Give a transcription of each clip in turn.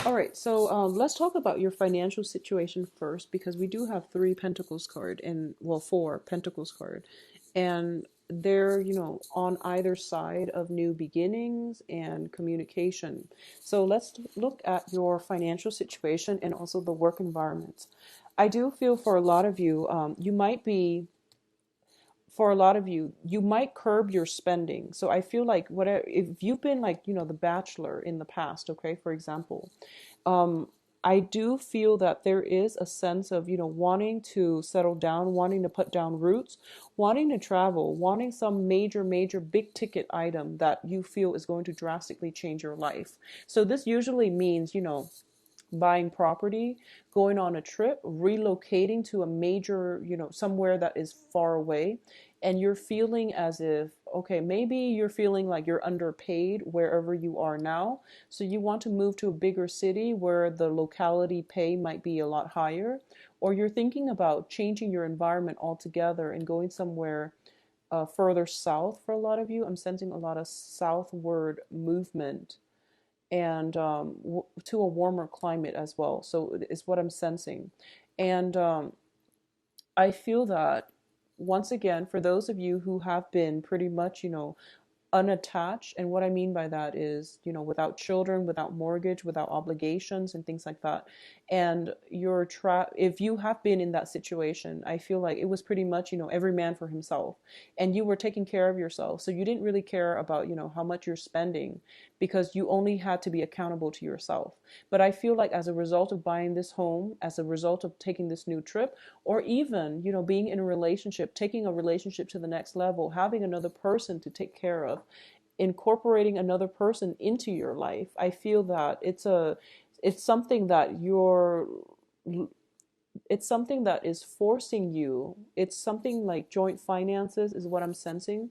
All right, so let's talk about your financial situation first because we do have three Pentacles card and well, four Pentacles card, and they're on either side of new beginnings and communication. So let's look at your financial situation and also the work environment. I do feel for a lot of you, you might be for a lot of you, you might curb your spending. So I feel like whatever, if you've been like, the bachelor in the past, okay, for example, um, I do feel that there is a sense of, wanting to settle down, wanting to put down roots, wanting to travel, wanting some major, major big ticket item that you feel is going to drastically change your life. So this usually means, buying property, going on a trip, relocating to a major, somewhere that is far away. And you're feeling as if, okay, maybe you're feeling like you're underpaid wherever you are now. So you want to move to a bigger city where the locality pay might be a lot higher. Or you're thinking about changing your environment altogether and going somewhere further south for a lot of you. I'm sensing a lot of southward movement and to a warmer climate as well. So it's what I'm sensing. And I feel that once again, for those of you who have been pretty much, unattached, and what I mean by that is, without children, without mortgage, without obligations and things like that, and if you have been in that situation, I feel like it was pretty much, every man for himself, and you were taking care of yourself, so you didn't really care about, how much you're spending, because you only had to be accountable to yourself. But I feel like as a result of buying this home, as a result of taking this new trip, or even, being in a relationship, taking a relationship to the next level, having another person to take care of, incorporating another person into your life, I feel that it's something that it's something that is forcing you. It's something like joint finances is what I'm sensing.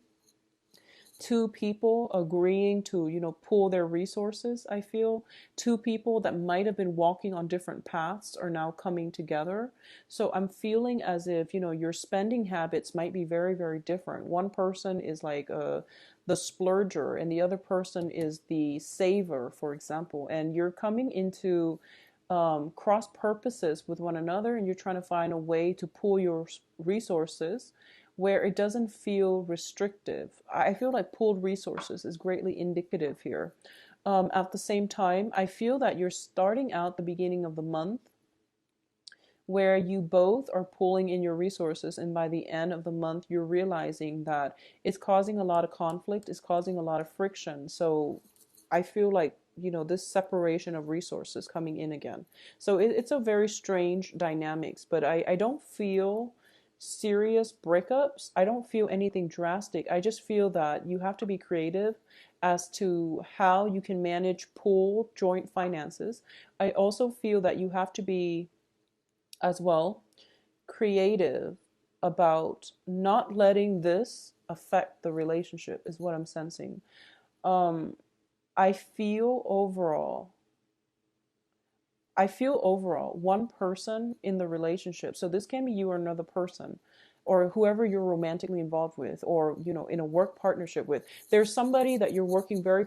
Two people agreeing to, pool their resources. I feel two people that might have been walking on different paths are now coming together. So I'm feeling as if, your spending habits might be very, very different. One person is like the splurger and the other person is the saver, for example, and you're coming into cross purposes with one another, and you're trying to find a way to pool your resources where it doesn't feel restrictive. I feel like pooled resources is greatly indicative here. At the same time, I feel that you're starting out the beginning of the month where you both are pulling in your resources, and by the end of the month you're realizing that it's causing a lot of conflict, it's causing a lot of friction. So I feel like, this separation of resources coming in again. So it's a very strange dynamics, but I don't feel serious breakups. I don't feel anything drastic. I just feel that you have to be creative as to how you can manage pool joint finances. I also feel that you have to be as well creative about not letting this affect the relationship is what I'm sensing. um i feel overall I feel overall one person in the relationship, so this can be you or another person or whoever you're romantically involved with, or in a work partnership with. There's somebody that you're working very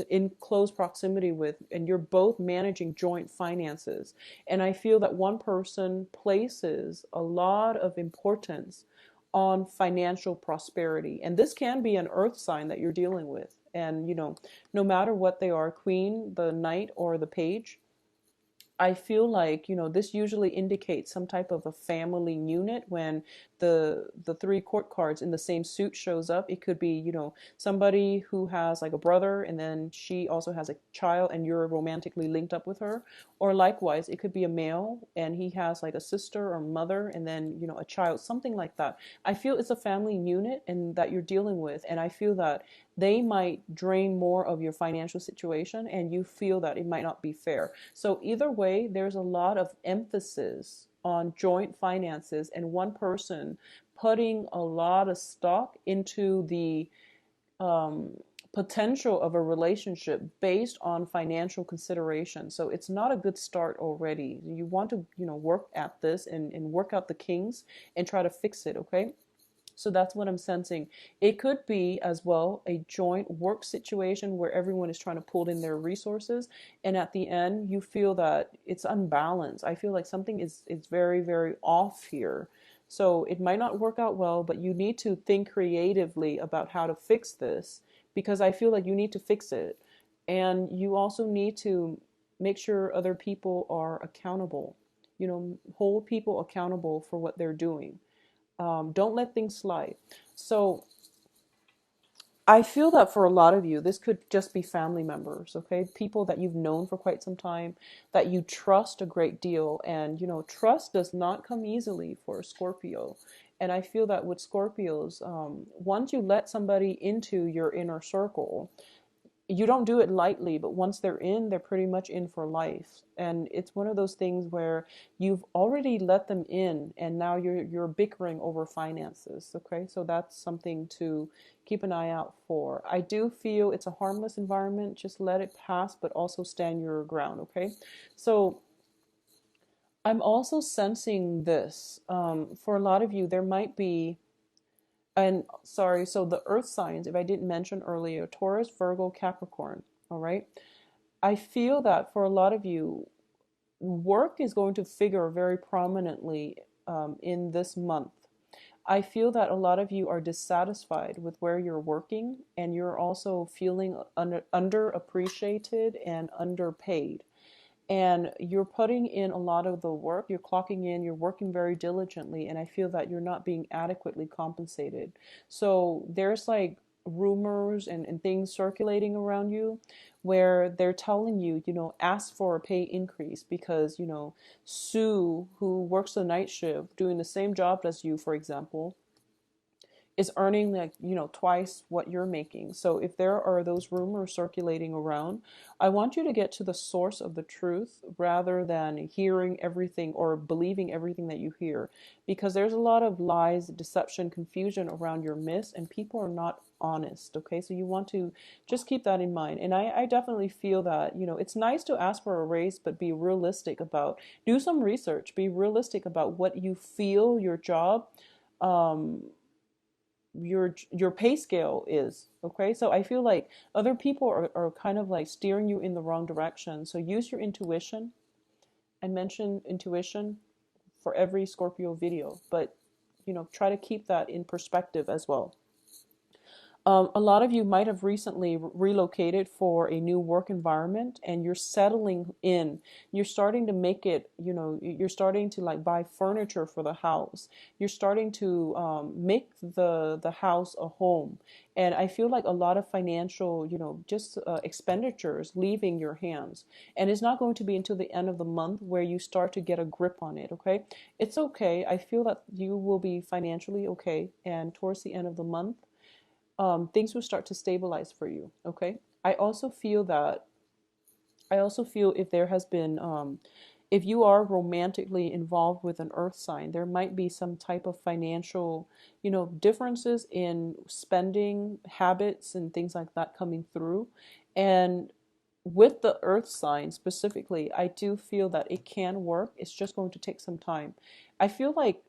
in close proximity with, and you're both managing joint finances. And I feel that one person places a lot of importance on financial prosperity, and this can be an earth sign that you're dealing with. And no matter what they are, queen, the knight, or the page, I feel like, this usually indicates some type of a family unit when the three court cards in the same suit shows up. It could be, somebody who has like a brother and then she also has a child and you're romantically linked up with her. Or likewise, it could be a male and he has like a sister or mother and then, a child, something like that. I feel it's a family unit and that you're dealing with. And I feel that they might drain more of your financial situation and you feel that it might not be fair. So either way, there's a lot of emphasis on joint finances and one person putting a lot of stock into the um, potential of a relationship based on financial consideration. So it's not a good start already. You want to, work at this and work out the kinks and try to fix it, okay? So that's what I'm sensing. It could be as well a joint work situation where everyone is trying to pull in their resources, and at the end you feel that it's unbalanced. I feel like something is very, very off here. So it might not work out well, but you need to think creatively about how to fix this, because I feel like you need to fix it. And you also need to make sure other people are accountable. Hold people accountable for what they're doing. Don't let things slide. So I feel that for a lot of you, this could just be family members, okay? People that you've known for quite some time, that you trust a great deal. And, trust does not come easily for a Scorpio. And I feel that with Scorpios, once you let somebody into your inner circle, you don't do it lightly, but once they're in, they're pretty much in for life. And it's one of those things where you've already let them in, and now you're bickering over finances. Okay, so that's something to keep an eye out for. I do feel it's a harmless environment. Just let it pass, but also stand your ground. Okay, so I'm also sensing this. For a lot of you, there might be, and sorry, so the earth signs, if I didn't mention earlier, Taurus, Virgo, Capricorn, all right? I feel that for a lot of you, work is going to figure very prominently in this month. I feel that a lot of you are dissatisfied with where you're working, and you're also feeling underappreciated and underpaid. And you're putting in a lot of the work, you're clocking in, you're working very diligently, and I feel that you're not being adequately compensated. So there's like rumors and things circulating around you where they're telling you, ask for a pay increase because, Sue, who works the night shift doing the same job as you, for example, is earning like twice what you're making. So if there are those rumors circulating around, I want you to get to the source of the truth rather than hearing everything or believing everything that you hear, because there's a lot of lies, deception, confusion around your myths, and people are not honest. Okay, so you want to just keep that in mind. And I definitely feel that it's nice to ask for a raise, but be realistic about, do some research, be realistic about what you feel your job um your pay scale is. Okay, so I feel like other people are kind of like steering you in the wrong direction. So use your intuition. I mentioned intuition for every Scorpio video, but try to keep that in perspective as well. A lot of you might have recently relocated for a new work environment, and you're settling in. You're starting to make it, you're starting to like buy furniture for the house. You're starting to make the house a home. And I feel like a lot of financial, just expenditures leaving your hands. And it's not going to be until the end of the month where you start to get a grip on it, okay? It's okay. I feel that you will be financially okay. And towards the end of the month, things will start to stabilize for you. Okay. I also feel if there has been, if you are romantically involved with an earth sign, there might be some type of financial, differences in spending habits and things like that coming through. And with the earth sign specifically, I do feel that it can work. It's just going to take some time. I feel like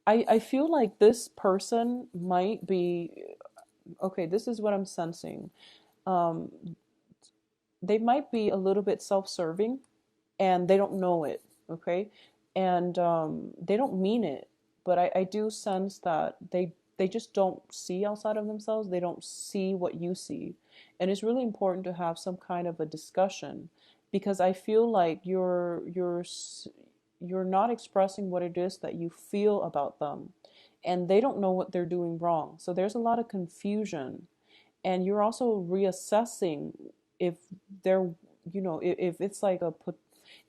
I feel like this person might be, okay, this is what I'm sensing. Um, they might be a little bit self-serving and they don't know it, okay? And they don't mean it, but I do sense that they just don't see outside of themselves. They don't see what you see. And it's really important to have some kind of a discussion, because I feel like you're not expressing what it is that you feel about them, and they don't know what they're doing wrong. So there's a lot of confusion, and you're also reassessing if they're, if it's like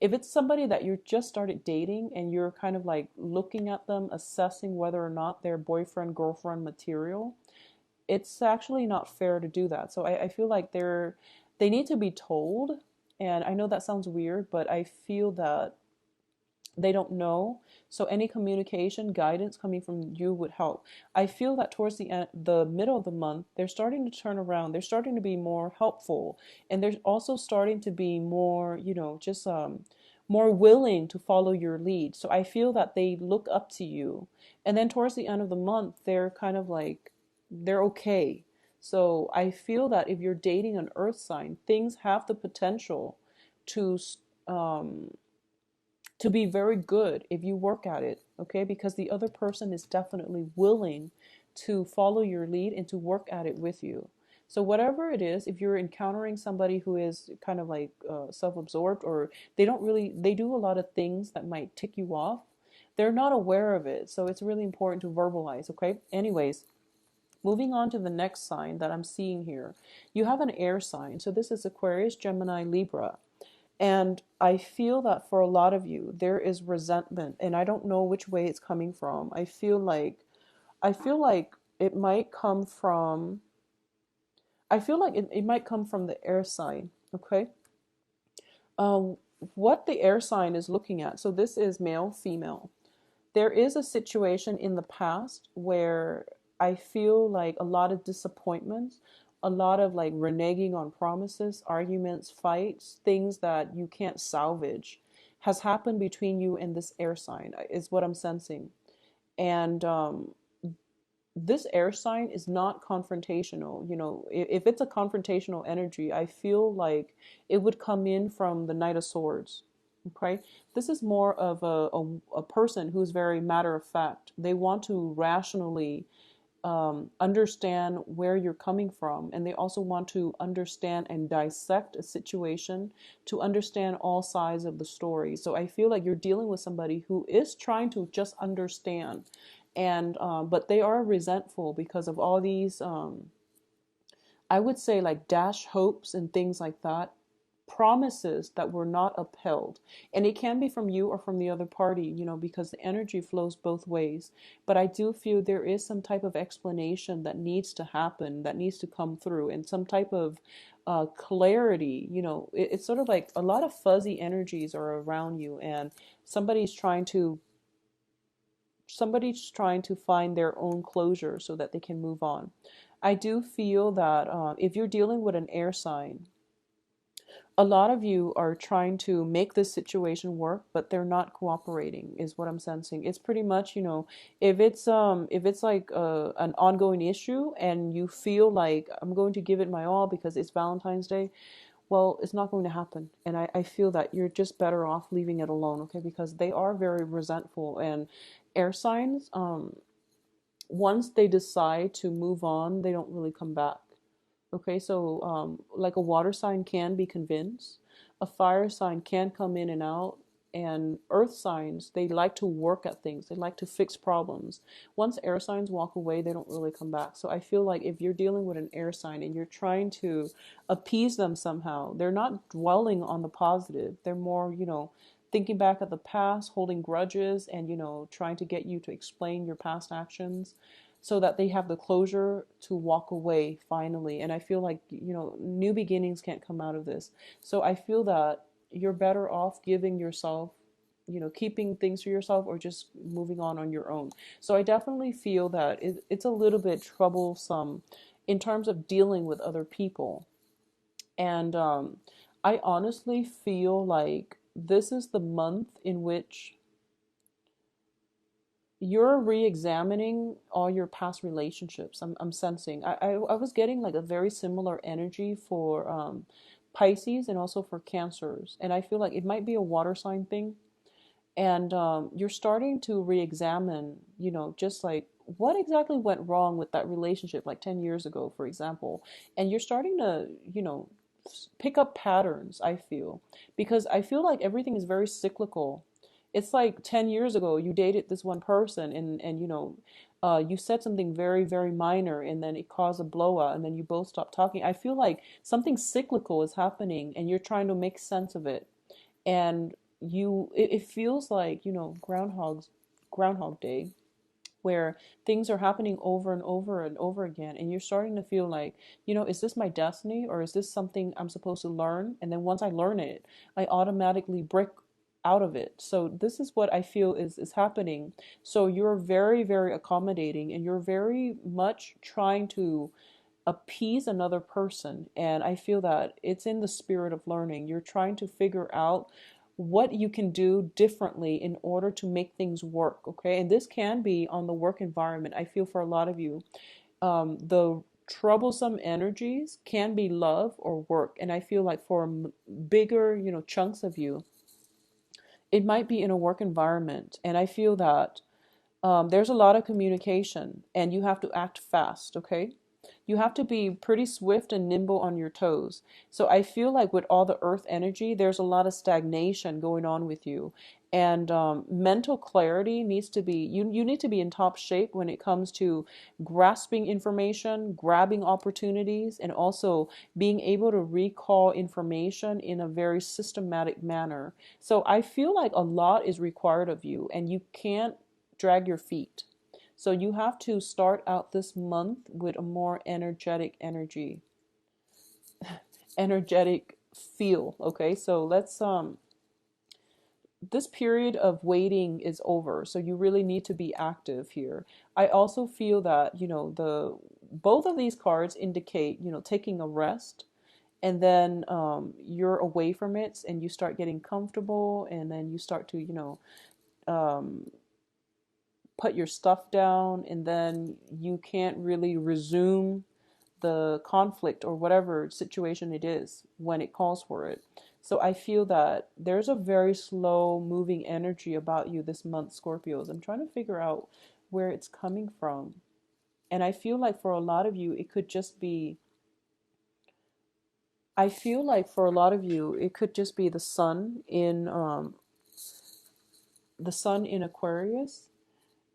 if it's somebody that you just started dating and you're kind of like looking at them, assessing whether or not they're boyfriend girlfriend material. It's actually not fair to do that. So I feel like they need to be told. And I know that sounds weird, but I feel that they don't know. So any communication guidance coming from you would help. I feel that towards the middle of the month, they're starting to turn around. They're starting to be more helpful, and they're also starting to be more, just more willing to follow your lead. So I feel that they look up to you. And then towards the end of the month, they're kind of like, they're okay. So I feel that if you're dating an earth sign, things have the potential to um, to be very good if you work at it, okay? Because the other person is definitely willing to follow your lead and to work at it with you. So whatever it is, if you're encountering somebody who is kind of like self-absorbed, or they do a lot of things that might tick you off, they're not aware of it. So it's really important to verbalize, okay? Anyways, moving on to the next sign that I'm seeing here. You have an air sign. So this is Aquarius, Gemini, Libra. And I feel that for a lot of you, there is resentment, and I don't know which way it's coming from. I feel like it might come from, it might come from the air sign, okay? Um, what the air sign is looking at, so this is male, female. There is a situation in the past where I feel like a lot of disappointments, a lot of like reneging on promises, arguments, fights, things that you can't salvage has happened between you and this air sign, is what I'm sensing. And this air sign is not confrontational. You know, if it's a confrontational energy, I feel like it would come in from the Knight of Swords. Okay, this is more of a person who's very matter of fact. They want to rationally understand where you're coming from, and they also want to understand and dissect a situation to understand all sides of the story. So I feel like you're dealing with somebody who is trying to just understand, and but they are resentful because of all these I would say like dash hopes and things like that, promises that were not upheld. And it can be from you or from the other party, you know, because the energy flows both ways. But I do feel there is some type of explanation that needs to happen, that needs to come through, and some type of clarity. You know, it's sort of like a lot of fuzzy energies are around you, and somebody's trying to somebody's trying to find their own closure so that they can move on. I do feel that if you're dealing with an air sign, a lot of you are trying to make this situation work, but they're not cooperating, is what I'm sensing. It's pretty much, you know, if it's like an ongoing issue and you feel like I'm going to give it my all because it's Valentine's Day, well, it's not going to happen. And I feel that you're just better off leaving it alone, okay? Because they are very resentful, and air signs, once they decide to move on, they don't really come back. Okay, so like a water sign can be convinced, a fire sign can come in and out, and earth signs, they like to work at things, they like to fix problems. Once air signs walk away, they don't really come back. So I feel like if you're dealing with an air sign and you're trying to appease them somehow, they're not dwelling on the positive. They're more, you know, thinking back at the past, holding grudges, and, you know, trying to get you to explain your past actions so that they have the closure to walk away finally. And I feel like, you know, new beginnings can't come out of this. So I feel that you're better off giving yourself, you know, keeping things for yourself, or just moving on your own. So I definitely feel that it's a little bit troublesome in terms of dealing with other people. And I honestly feel like this is the month in which you're re-examining all your past relationships. I'm sensing. I was getting like a very similar energy for Pisces and also for Cancers. And I feel like it might be a water sign thing. And you're starting to re-examine, you know, just like what exactly went wrong with that relationship like 10 years ago, for example. And you're starting to, you know, pick up patterns, I feel. Because I feel like everything is very cyclical. It's like 10 years ago you dated this one person, and you know, you said something very, very minor, and then it caused a blowout, and then you both stopped talking. I feel like something cyclical is happening and you're trying to make sense of it. And it feels like, you know, Groundhog Day, where things are happening over and over and over again, and you're starting to feel like, you know, is this my destiny, or is this something I'm supposed to learn? And then once I learn it, I automatically break out of it. So this is what I feel is happening. So you're very, very accommodating, and you're very much trying to appease another person. And I feel that it's in the spirit of learning. You're trying to figure out what you can do differently in order to make things work. Okay, and this can be on the work environment. I feel for a lot of you, the troublesome energies can be love or work, and I feel like for bigger, chunks of you, it might be in a work environment. And I feel that there's a lot of communication and you have to act fast, okay? You have to be pretty swift and nimble on your toes. So I feel like with all the earth energy, there's a lot of stagnation going on with you. And mental clarity needs to be, you need to be in top shape when it comes to grasping information, grabbing opportunities, and also being able to recall information in a very systematic manner. So I feel like a lot is required of you and you can't drag your feet. So you have to start out this month with a more energetic feel. Okay, so let's this period of waiting is over, so you really need to be active here. I also feel that, the both of these cards indicate, taking a rest, and then you're away from it and you start getting comfortable, and then you start to, um, put your stuff down, and then you can't really resume the conflict or whatever situation it is when it calls for it. So I feel that there's a very slow moving energy about you this month, Scorpios. I'm trying to figure out where it's coming from. And I feel like for a lot of you, it could just be, I feel like for a lot of you, it could just be the sun in Aquarius,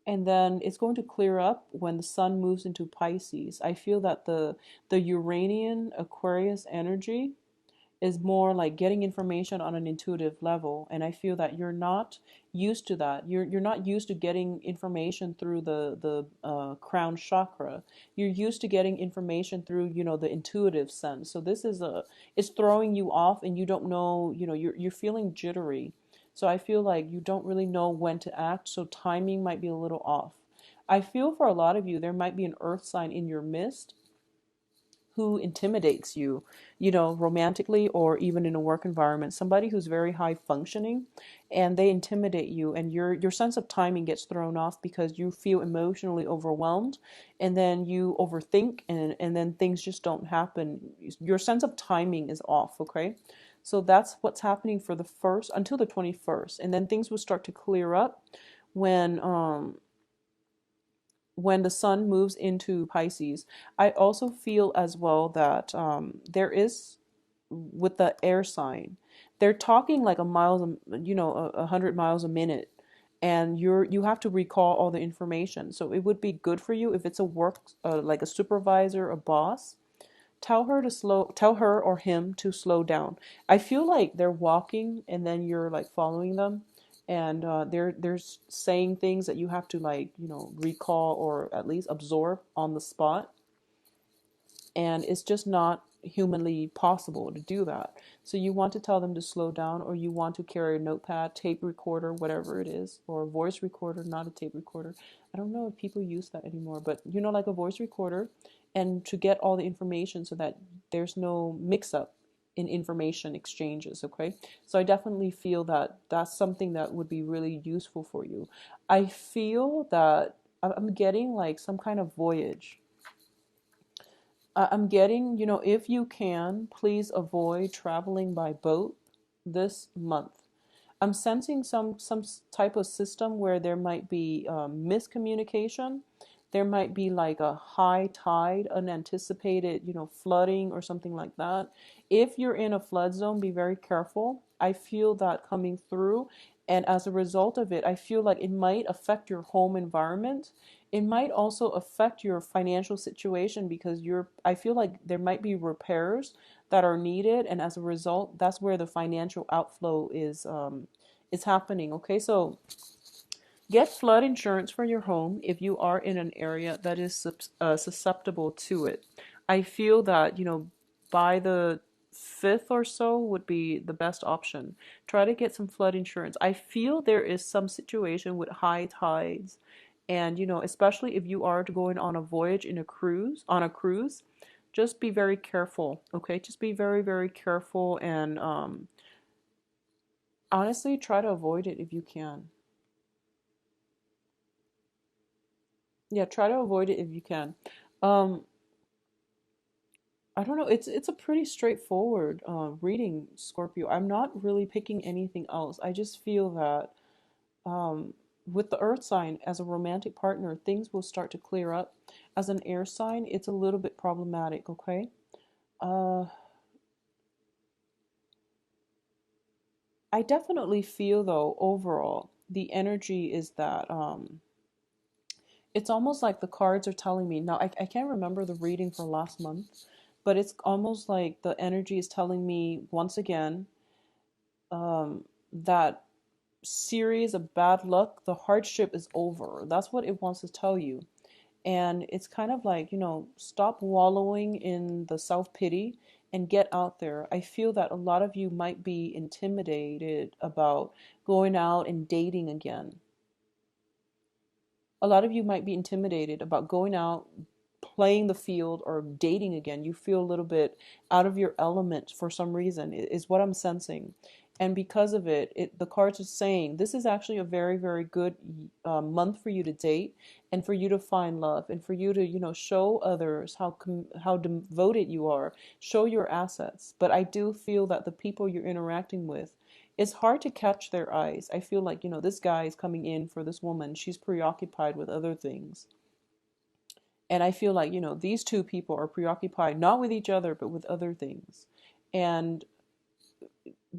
and then it's going to clear up when the sun moves into Pisces. I feel that the Uranian Aquarius energy is more like getting information on an intuitive level, and I feel that you're not used to that. You're not used to getting information through the crown chakra. You're used to getting information through, the intuitive sense. So this is it's throwing you off, and you don't know, you're feeling jittery. So I feel like you don't really know when to act, so timing might be a little off. I feel for a lot of you, there might be an earth sign in your midst who intimidates you, romantically or even in a work environment. Somebody who's very high functioning, and they intimidate you, and your sense of timing gets thrown off because you feel emotionally overwhelmed, and then you overthink, and then things just don't happen. Your sense of timing is off, okay? So that's what's happening for the first until the 21st, and then things will start to clear up when the sun moves into Pisces. I also feel as well that there is, with the air sign, they're talking like 100 miles a minute, and you have to recall all the information. So it would be good for you if it's a work, like a supervisor, a boss. Tell her or him to slow down. I feel like they're walking and then you're like following them, and they're saying things that you have to, like, recall or at least absorb on the spot, and it's just not humanly possible to do that. So you want to tell them to slow down, or you want to carry a notepad, tape recorder, whatever it is, or a voice recorder, not a tape recorder. I don't know if people use that anymore, but like a voice recorder, and to get all the information so that there's no mix up in information exchanges. Okay, so I definitely feel that that's something that would be really useful for you. I feel that I'm getting like some kind of voyage. I'm getting, if you can, please avoid traveling by boat this month. I'm sensing some type of system where there might be miscommunication. There might be like a high tide, unanticipated, flooding or something like that. If you're in a flood zone, be very careful. I feel that coming through. And as a result of it, I feel like it might affect your home environment. It might also affect your financial situation because I feel like there might be repairs that are needed. And as a result, that's where the financial outflow is happening. Okay, so get flood insurance for your home if you are in an area that is susceptible to it. I feel that, by the 5th or so would be the best option. Try to get some flood insurance. I feel there is some situation with high tides, and, especially if you are going on a voyage on a cruise, just be very careful, okay? Just be very, very careful, and Honestly, try to avoid it if you can. Yeah, try to avoid it if you can. Um, I don't know. It's a pretty straightforward reading, Scorpio. I'm not really picking anything else. I just feel that um, with the Earth sign as a romantic partner, things will start to clear up. As an air sign, it's a little bit problematic. Okay. Uh, I definitely feel though overall the energy is that it's almost like the cards are telling me now. I can't remember the reading for last month, but it's almost like the energy is telling me once again that series of bad luck, the hardship is over. That's what it wants to tell you. And it's kind of like, stop wallowing in the self pity and get out there. I feel that a lot of you might be intimidated about going out and dating again. A lot of you might be intimidated about going out, playing the field, or dating again. You feel a little bit out of your element for some reason, is what I'm sensing. And because of it, the cards are saying this is actually a very, very good month for you to date and for you to find love and for you to, show others how devoted you are, show your assets. But I do feel that the people you're interacting with, it's hard to catch their eyes. I feel like, this guy is coming in for this woman. She's preoccupied with other things. And I feel like, these two people are preoccupied not with each other, but with other things. And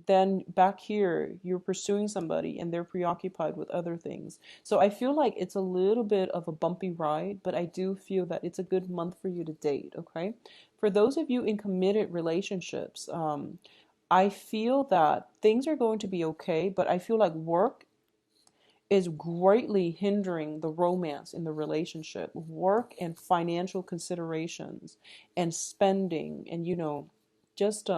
then back here, you're pursuing somebody and they're preoccupied with other things. So I feel like it's a little bit of a bumpy ride, but I do feel that it's a good month for you to date, okay? For those of you in committed relationships, I feel that things are going to be okay, but I feel like work is greatly hindering the romance in the relationship. Work and financial considerations and spending and, just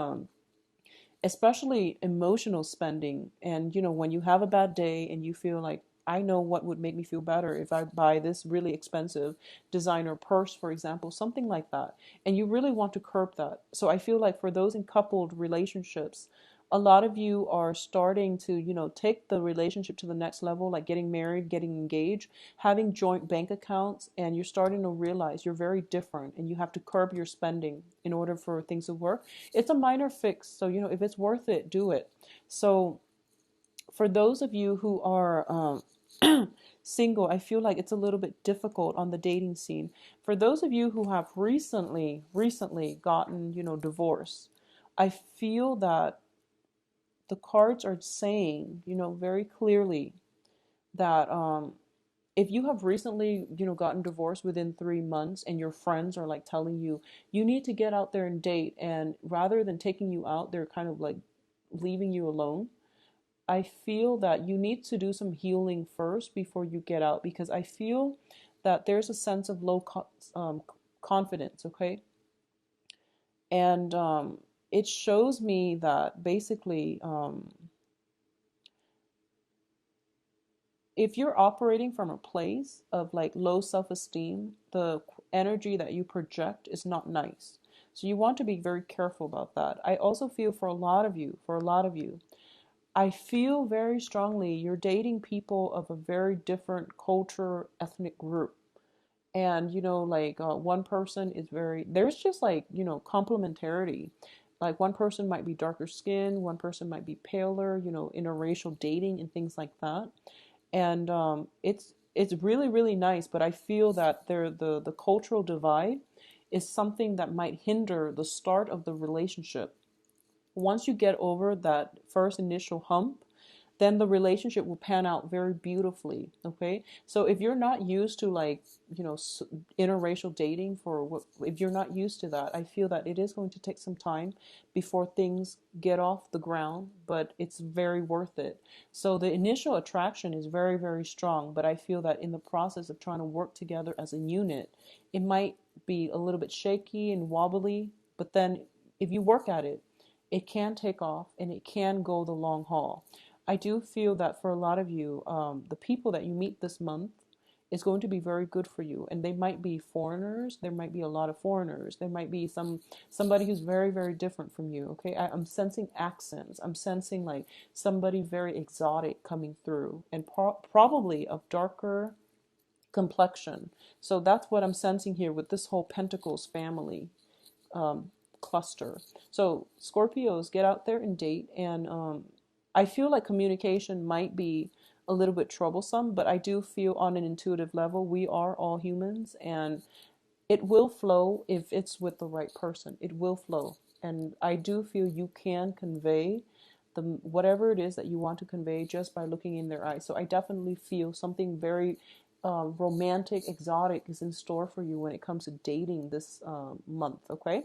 especially emotional spending. And, when you have a bad day and you feel like, I know what would make me feel better if I buy this really expensive designer purse, for example, something like that. And you really want to curb that. So I feel like for those in coupled relationships, a lot of you are starting to, take the relationship to the next level, like getting married, getting engaged, having joint bank accounts, and you're starting to realize you're very different and you have to curb your spending in order for things to work. It's a minor fix, so if it's worth it, do it. So for those of you who are single, I feel like it's a little bit difficult on the dating scene. For those of you who have recently gotten, divorce, I feel that the cards are saying, very clearly that if you have recently, gotten divorced within 3 months and your friends are like telling you, you need to get out there and date, and rather than taking you out, they're kind of like leaving you alone. I feel that you need to do some healing first before you get out, because I feel that there's a sense of confidence, okay? And it shows me that basically, if you're operating from a place of like low self-esteem, the energy that you project is not nice. So you want to be very careful about that. I also feel for a lot of you, I feel very strongly you're dating people of a very different culture, ethnic group. And, like one person is there's just like, complementarity. Like one person might be darker skin, one person might be paler, interracial dating and things like that. And it's really, really nice, but I feel that the cultural divide is something that might hinder the start of the relationship. Once you get over that first initial hump, then the relationship will pan out very beautifully. Okay, so if you're not used to like, interracial dating, if you're not used to that, I feel that it is going to take some time before things get off the ground, but it's very worth it. So the initial attraction is very, very strong, but I feel that in the process of trying to work together as a unit, it might be a little bit shaky and wobbly, but then if you work at it, it can take off and it can go the long haul. I do feel that for a lot of you, the people that you meet this month is going to be very good for you. And they might be foreigners. There might be a lot of foreigners. There might be somebody who's very, very different from you. Okay, I'm sensing accents. I'm sensing like somebody very exotic coming through, and probably of darker complexion. So that's what I'm sensing here with this whole Pentacles family cluster. So Scorpios, get out there and date. And I feel like communication might be a little bit troublesome, but I do feel on an intuitive level, we are all humans, and it will flow if it's with the right person. It will flow. And I do feel you can convey whatever it is that you want to convey just by looking in their eyes. So I definitely feel something very romantic, exotic is in store for you when it comes to dating this month. Okay,